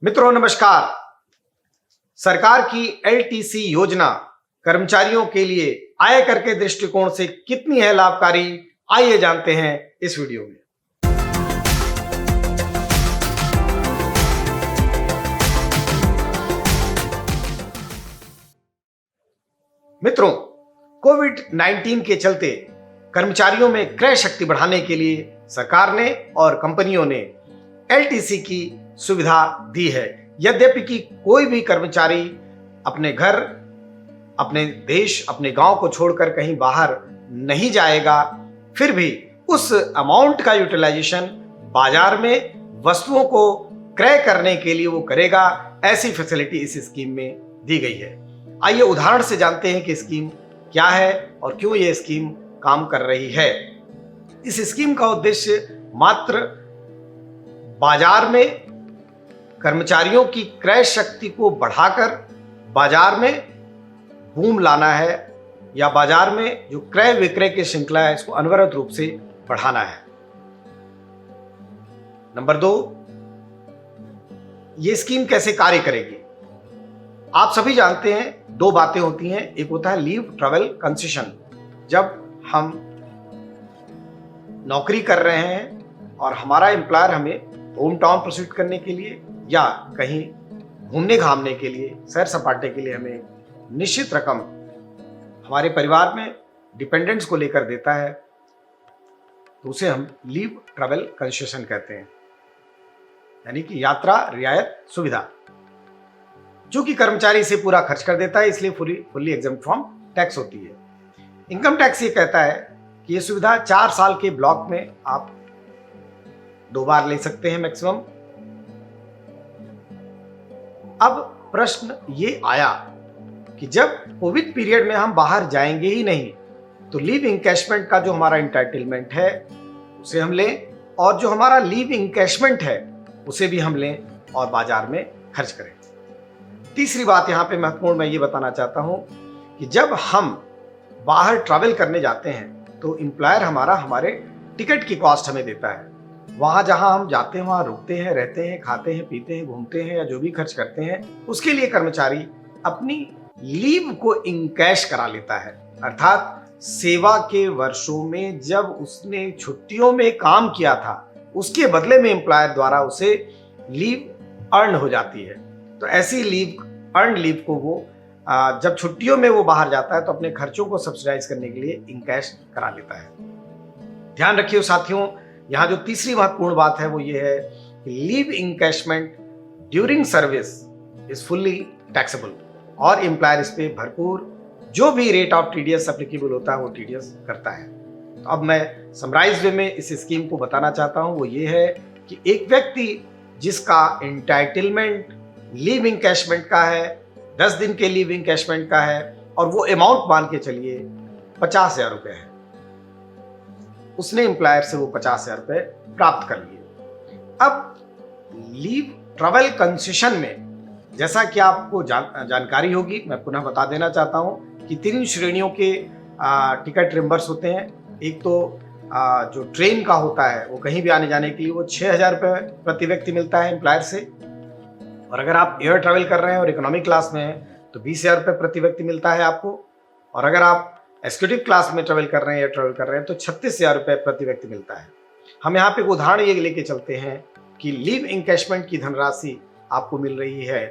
मित्रों नमस्कार। सरकार की एलटीसी योजना कर्मचारियों के लिए आयकर के दृष्टिकोण से कितनी है लाभकारी, आइए जानते हैं इस वीडियो में। मित्रों, कोविड-19 के चलते कर्मचारियों में क्रय शक्ति बढ़ाने के लिए सरकार ने और कंपनियों ने एलटीसी की सुविधा दी है। यद्यपि कि कोई भी कर्मचारी अपने घर, अपने देश, अपने गांव को छोड़कर कहीं बाहर नहीं जाएगा, फिर भी उस अमाउंट का यूटिलाइजेशन बाजार में वस्तुओं को क्रय करने के लिए वो करेगा। ऐसी फैसिलिटी इस स्कीम में दी गई है। आइए उदाहरण से जानते हैं कि स्कीम क्या है और क्यों ये स्कीम काम कर रही है। इस स्कीम का उद्देश्य मात्र बाजार में कर्मचारियों की क्रय शक्ति को बढ़ाकर बाजार में बूम लाना है, या बाजार में जो क्रय विक्रय की श्रृंखला है इसको अनवरत रूप से बढ़ाना है। नंबर 2, ये स्कीम कैसे कार्य करेगी। आप सभी जानते हैं 2 बातें होती हैं। एक होता है लीव ट्रैवल कंसेशन। जब हम नौकरी कर रहे हैं और हमारा एम्प्लॉयर हमें होम टाउन प्रोसीड करने के लिए या कहीं घूमने घामने के लिए, सैर सपाटे के लिए हमें निश्चित रकम हमारे परिवार में डिपेंडेंट्स को लेकर देता है, तो उसे हम लीव ट्रैवल कंसेशन कहते हैं, यानी कि यात्रा रियायत सुविधा, जो कि कर्मचारी से पूरा खर्च कर देता है, इसलिए फुल्ली एग्जम्प्ट फ्रॉम टैक्स होती है। इनकम टैक्स ये कहता है कि ये सुविधा 4 साल के ब्लॉक में आप 2 बार ले सकते हैं मैक्सिमम। अब प्रश्न ये आया कि जब कोविड पीरियड में हम बाहर जाएंगे ही नहीं, तो लीव इंकैशमेंट का जो हमारा इंटाइटलमेंट है उसे हम लें, और जो हमारा लीव इंकैशमेंट है उसे भी हम लें और बाजार में खर्च करें। तीसरी बात यहाँ पे महत्वपूर्ण मैं ये बताना चाहता हूँ कि जब हम बाहर ट्रैवल करने जाते हैं तो एम्प्लॉयर हमारे टिकट की कॉस्ट हमें देता है। वहाँ जहाँ हम जाते हैं वहाँ रुकते हैं, रहते हैं, खाते हैं, पीते हैं, घूमते हैं या जो भी खर्च करते हैं, उसके लिए कर्मचारी अपनी लीव को इनकैश करा लेता है। अर्थात सेवा के वर्षों में जब उसने छुट्टियों में काम किया था उसके बदले में एम्प्लॉयर द्वारा उसे लीव अर्न हो जाती है। तो ऐसी अर्न लीव को वो जब छुट्टियों में वो बाहर जाता है तो अपने खर्चों को सब्सिडाइज करने के लिए इनकैश करा लेता है। ध्यान रखिए साथियों, यहाँ जो तीसरी महत्वपूर्ण बात है वो ये है कि leave encashment during service is fully taxable, और एम्प्लॉयर इस पे भरपूर जो भी रेट ऑफ टीडीएस एप्लीकेबल होता है वो टीडीएस करता है। तो अब मैं समराइज वे में इस स्कीम को बताना चाहता हूँ, वो ये है कि एक व्यक्ति जिसका एंटाइटलमेंट लीव इंकैशमेंट का है, 10 दिन के लीव इंकैशमेंट का है, और वो अमाउंट मान के चलिए 50,000 रुपये है, उसने एम्प्लॉयर से वो 50,000 रुपये प्राप्त कर लिए। अब लीव ट्रैवल कंसेशन में जैसा कि आपको जानकारी होगी, मैं पुनः बता देना चाहता हूँ कि 3 श्रेणियों के टिकट रिम्बर्स होते हैं। एक तो जो ट्रेन का होता है वो कहीं भी आने जाने के लिए वो 6,000 रुपये प्रति व्यक्ति मिलता है एम्प्लॉयर से, और अगर आप एयर ट्रैवल कर रहे हैं और इकोनॉमिक क्लास में हैं तो 20,000 रुपये प्रति व्यक्ति मिलता है आपको, और अगर आप एग्जीक्यूटिव क्लास में ट्रैवल कर रहे हैं या ट्रैवल कर रहे हैं तो 36,000 रुपये प्रति व्यक्ति मिलता है। हम यहाँ पे एक उदाहरण ये लेके चलते हैं कि लीव इंकैशमेंट की धनराशि आपको मिल रही है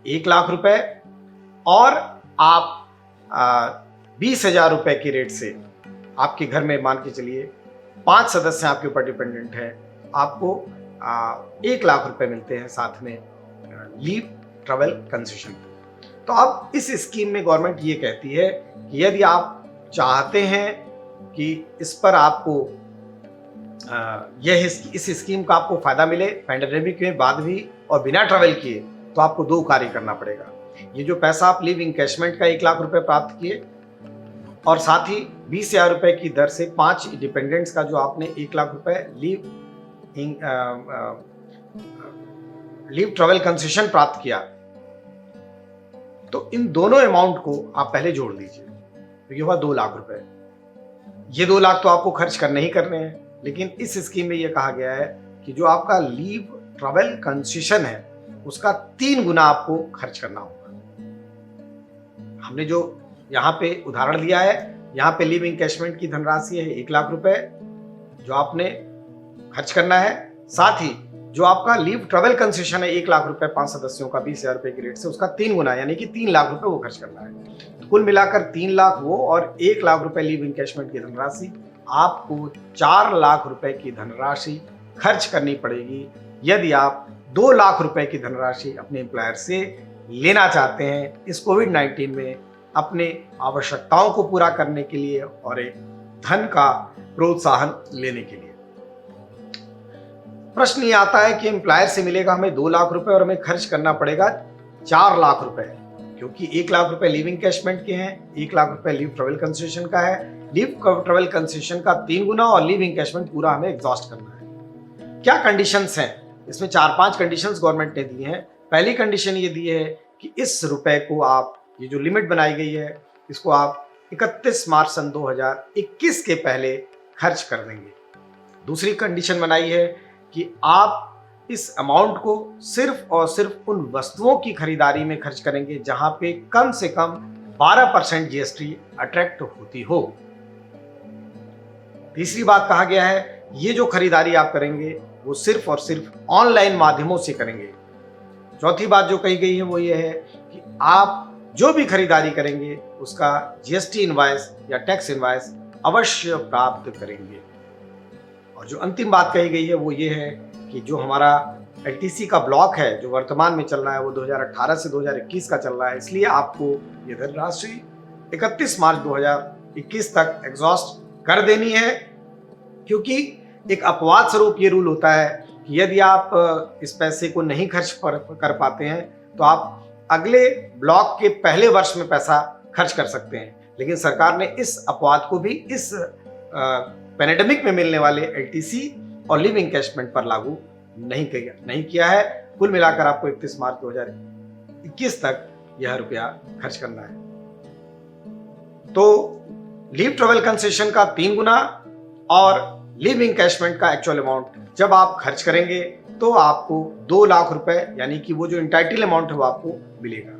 1 लाख रुपए, और आप 20,000 रुपये के रेट से आपके घर में मान के चलिए 5 सदस्य आपके ऊपर डिपेंडेंट है, आपको 1 लाख रुपए मिलते हैं साथ में लीव ट्रैवल कंसेशन। तो अब इस स्कीम में गवर्नमेंट ये कहती है कि यदि आप चाहते हैं कि इस पर आपको इस स्कीम का आपको फायदा मिले पैंडेमिक के बाद भी और बिना ट्रैवल किए, तो आपको 2 कार्य करना पड़ेगा। ये जो पैसा आप लीव इंकैशमेंट का 1 लाख रुपए प्राप्त किए, और साथ ही 20,000 रुपये की दर से 5 डिपेंडेंट्स का जो आपने 1 लाख रुपए लीव ट्रैवल कंसेशन प्राप्त किया, तो इन दोनों अमाउंट को आप पहले जोड़ दीजिए, तो ये हुआ 2 लाख रुपए। ये 2 लाख तो आपको खर्च करने ही करने हैं, लेकिन इस स्कीम में ये कहा गया है कि जो आपका लीव ट्रैवल कंसेशन है उसका 3 गुना आपको खर्च करना होगा। हमने जो यहाँ पे उदाहरण लिया है, यहाँ पे लीव एनकैशमेंट की धनराशि है 1 लाख रुपए जो आपने खर्च करना है। साथ ही जो आपका लीव ट्रेवल कंसेशन है 1 लाख रुपए 5 सदस्यों का 20,000 रुपए की रेट से, उसका 3 गुना यानी कि 3 लाख रुपए वो खर्च करना है। तो कुल मिलाकर 3 लाख वो और 1 लाख रुपए लीव एनकैशमेंट की धनराशि, आपको 4 लाख रुपए की धनराशि खर्च करनी पड़ेगी यदि आप 2 लाख रुपए की धनराशि अपने एम्प्लॉयर से लेना चाहते हैं इस कोविड-19 में अपने आवश्यकताओं को पूरा करने के लिए और एक धन का प्रोत्साहन लेने के लिए। प्रश्न ये आता है कि एम्प्लॉयर से मिलेगा हमें 2 लाख रुपए और हमें खर्च करना पड़ेगा 4 लाख रुपए, क्योंकि 1 लाख रुपए लीव एनकैशमेंट के हैं, 1 लाख रुपए लीव ट्रेवल कंसेशन का है। लीव ट्रेवल कंसेशन का 3 गुना और लीव एनकैशमेंट पूरा हमें एग्जॉस्ट करना है। क्या कंडीशंस हैं? इसमें 4-5 कंडीशंस गवर्नमेंट ने दी हैं। पहली कंडीशन ये दी है कि इस रुपए को आप, ये जो लिमिट बनाई गई है, इसको आप 31 मार्च सन 2021 के पहले खर्च कर देंगे। दूसरी कंडीशन बनाई है कि आप इस अमाउंट को सिर्फ और सिर्फ उन वस्तुओं की खरीदारी में खर्च करेंगे जहां पे कम से कम 12% जीएसटी अट्रैक्ट होती हो। तीसरी बात कहा गया है, ये जो खरीदारी आप करेंगे वो सिर्फ और सिर्फ ऑनलाइन माध्यमों से करेंगे। चौथी बात जो कही गई है वो ये है कि आप जो भी खरीदारी करेंगे उसका जीएसटी इनवॉइस या टैक्स इनवॉइस अवश्य प्राप्त करेंगे। और जो अंतिम बात कही गई है वो ये है कि जो हमारा एलटीसी का ब्लॉक है जो वर्तमान में चल रहा है वो 2018 से 2021 का चल रहा है, इसलिए आपको ये धनराशि 31 मार्च 2021 तक एग्जॉस्ट कर देनी है। क्योंकि एक अपवाद स्वरूप ये रूल होता है कि यदि आप इस पैसे को नहीं खर्च कर पाते हैं तो आप अगले ब्लॉक के पहले वर्ष में पैसा खर्च कर सकते हैं, लेकिन सरकार ने इस अपवाद को भी इस पैंडेमिक में मिलने वाले एलटीसी और लीव एनकैशमेंट पर लागू नहीं किया है। कुल मिलाकर आपको 31 मार्च 2021 तक यह रुपया खर्च करना है। तो लीव ट्रेवल कंसेशन का 3 गुना और लीव एनकैशमेंट का एक्चुअल अमाउंट जब आप खर्च करेंगे तो आपको 2 लाख रुपए यानी कि वो जो इंटाइटल अमाउंट है वो आपको मिलेगा।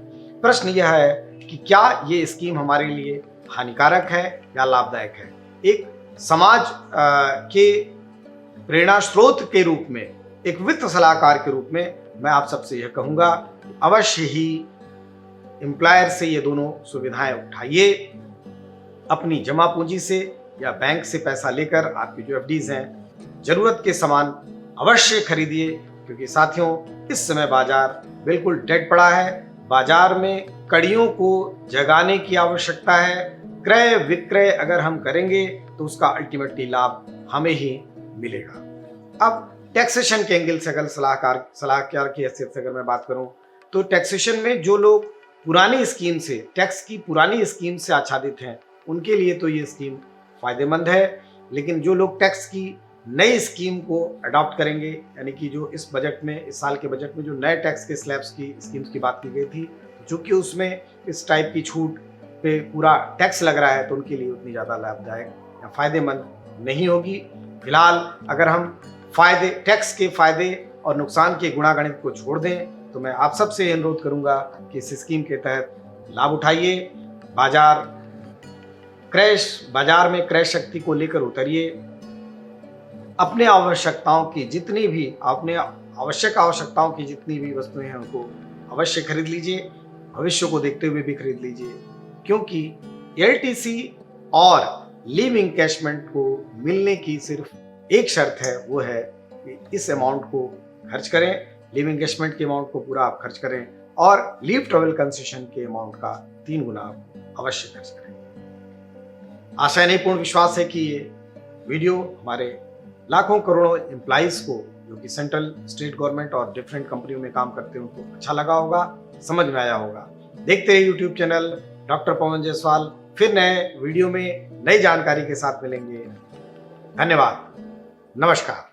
प्रश्न यह है कि क्या ये स्कीम हमारे लिए हानिकारक है या लाभदायक है? एक समाज के प्रेरणा स्रोत के रूप में, एक वित्त सलाहकार के रूप में मैं आप सबसे यह कहूंगा अवश्य ही एम्प्लॉयर से ये दोनों सुविधाएं उठाइए। अपनी जमा पूंजी से या बैंक से पैसा लेकर आपकी जो एफडीज हैं जरूरत के सामान अवश्य खरीदिए, क्योंकि साथियों इस समय बाजार बिल्कुल डेड पड़ा है। बाजार में कड़ियों को जगाने की आवश्यकता है। क्रय विक्रय अगर हम करेंगे तो उसका अल्टीमेटली लाभ हमें ही मिलेगा। अब टैक्सेशन के एंगल से अगर सलाहकार की हैसियत से अगर मैं बात करूं तो टैक्सेशन में जो लोग पुरानी स्कीम से, टैक्स की पुरानी स्कीम से आच्छादित हैं उनके लिए तो ये स्कीम फायदेमंद है, लेकिन जो लोग टैक्स की नई स्कीम को अडॉप्ट करेंगे, यानी कि जो इस बजट में, इस साल के बजट में जो नए टैक्स के स्लैब्स की स्कीम्स की बात की गई थी, चूंकि उसमें इस टाइप की छूट पे पूरा टैक्स लग रहा है तो उनके लिए उतनी ज़्यादा लाभदायक या फायदेमंद नहीं होगी। फिलहाल अगर हम टैक्स के फायदे और नुकसान के गुणागणित को छोड़ दें तो मैं आप सबसे अनुरोध करूंगा कि इस स्कीम के तहत लाभ उठाइए। बाजार में क्रय शक्ति को लेकर उतरिए। अपने आवश्यकताओं की जितनी भी वस्तुएं हैं उनको अवश्य खरीद लीजिए। भविष्य को देखते हुए भी खरीद लीजिए, क्योंकि एलटीसी और लीव एनकैशमेंट को मिलने की सिर्फ एक शर्त है, वो है कि इस अमाउंट को खर्च करें, लीव एनकैशमेंट के अमाउंट को पूरा आप खर्च करें और लीव ट्रेवल कंसेशन के अमाउंट का 3 गुना आप अवश्य खर्च करें। आशा नहीं पूर्ण विश्वास है कि ये वीडियो हमारे लाखों करोड़ों एम्प्लॉइज को जो कि सेंट्रल, स्टेट गवर्नमेंट और डिफरेंट कंपनियों में काम करते हैं उनको अच्छा लगा होगा, समझ में आया होगा। देखते रहिए YouTube channel doctor Pawan Jaiswal. फिर नए वीडियो में नई जानकारी के साथ मिलेंगे। धन्यवाद, नमस्कार।